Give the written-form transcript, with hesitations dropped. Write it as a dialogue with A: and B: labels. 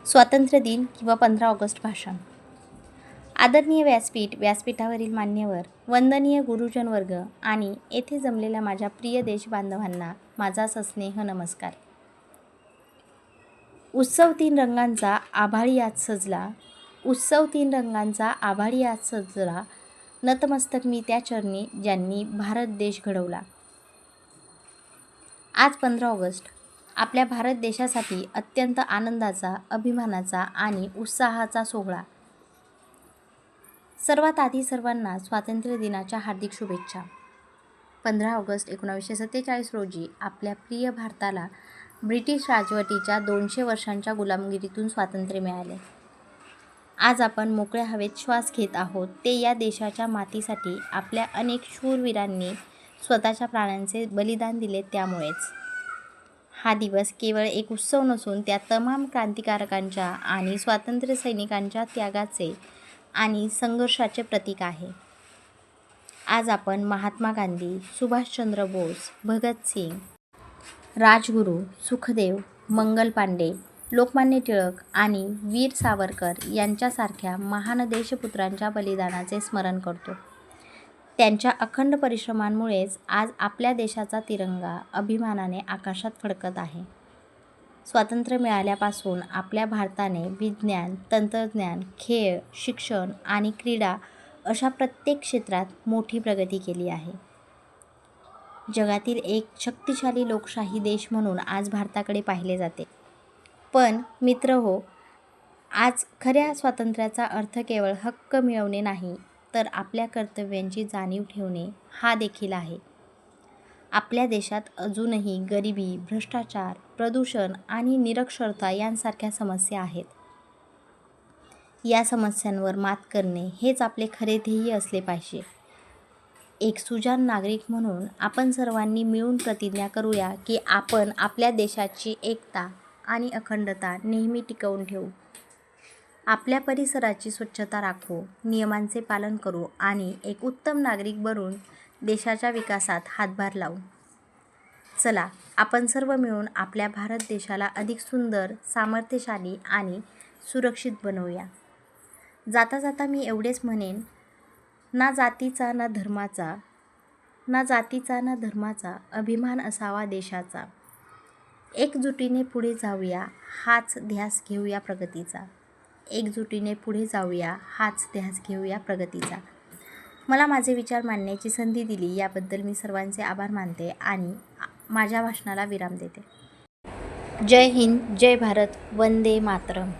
A: स्वातंत्र्य दिन किंवा 15 ऑगस्ट भाषण. आदरणीय व्यासपीठ, व्यासपीठावरील मान्यवर, वंदनीय गुरुजन वर्ग आणि येथे जमलेल्या माझ्या प्रिय देशबांधवांना माझा सस्नेह नमस्कार. उत्सव तीन रंगांचा आभाळी आज सजला, उत्सव तीन रंगांचा आभाळी आज सजला, नतमस्तक मी त्या चरणी ज्यांनी भारत देश घडवला. आज 15 ऑगस्ट आपल्या भारत देशासाठी अत्यंत आनंदाचा, अभिमानाचा आणि उत्साहाचा सोहळा. सर्वात आधी सर्वांना स्वातंत्र्य दिनाच्या हार्दिक शुभेच्छा. 15 ऑगस्ट 1947 रोजी आपल्या प्रिय भारताला ब्रिटिश राजवटीच्या 200 वर्षांच्या गुलामगिरीतून स्वातंत्र्य मिळाले. आज आपण मोकळ्या हवेत श्वास घेत आहोत ते या देशाच्या मातीसाठी आपल्या अनेक शूरवीरांनी स्वतःच्या प्राणांचे बलिदान दिले त्यामुळेच. हा दिवस केवळ एक उत्सव नसून त्या तमाम क्रांतिकारकांच्या आणि स्वातंत्र्य सैनिकांच्या त्यागाचे आणि संघर्षाचे प्रतीक आहे. आज आपण महात्मा गांधी, सुभाषचंद्र बोस, भगतसिंग, राजगुरू, सुखदेव, मंगल पांडे, लोकमान्य टिळक आणि वीर सावरकर यांच्यासारख्या महान देशपुत्रांच्या बलिदानाचे स्मरण करतो. त्यांच्या अखंड परिश्रमांमुळेच आज आपल्या देशाचा तिरंगा अभिमानाने आकाशात फडकत आहे. स्वातंत्र्य मिळाल्यापासून आपल्या भारताने विज्ञान, तंत्रज्ञान, खेळ, शिक्षण आणि क्रीडा अशा प्रत्येक क्षेत्रात मोठी प्रगती केली आहे. जगातील एक शक्तिशाली लोकशाही देश म्हणून आज भारताकडे पाहिले जाते. पण मित्रहो, आज खऱ्या स्वातंत्र्याचा अर्थ केवळ हक्क मिळवणे नाही, तर आपल्या कर्तव्यांची जाणीव ठेवणे हा देखील आहे. आपल्या देशात अजूनही गरिबी, भ्रष्टाचार, प्रदूषण आणि निरक्षरता यांसारख्या समस्या आहेत. या समस्यांवर मात करणे हेच आपले खरे ध्येय असले पाहिजे. एक सुजाण नागरिक म्हणून आपण सर्वांनी मिळून प्रतिज्ञा करूया की आपण आपल्या देशाची एकता आणि अखंडता नेहमी टिकवून ठेवू. आपल्या परिसराची स्वच्छता राखू, नियमांचे पालन करू आणि एक उत्तम नागरिक बनून देशाच्या विकासात हातभार लावू. चला, आपण सर्व मिळून आपल्या भारत देशाला अधिक सुंदर, सामर्थ्यशाली आणि सुरक्षित बनवूया. जाता जाता मी एवढेच म्हणेन, ना जातीचा ना धर्माचा अभिमान असावा देशाचा. एकजुटीने पुढे जाऊया, हाच ध्यास घेऊया प्रगतीचा. एकजुटीने पुढे जाऊया, हाच ध्यास घेऊया प्रगतीचा. मला माझे विचार मांडण्याची संधी दिली याबद्दल मी सर्वांचे आभार मानते आणि माझ्या भाषणाला विराम देते. जय हिंद, जय भारत, वंदे मातरम.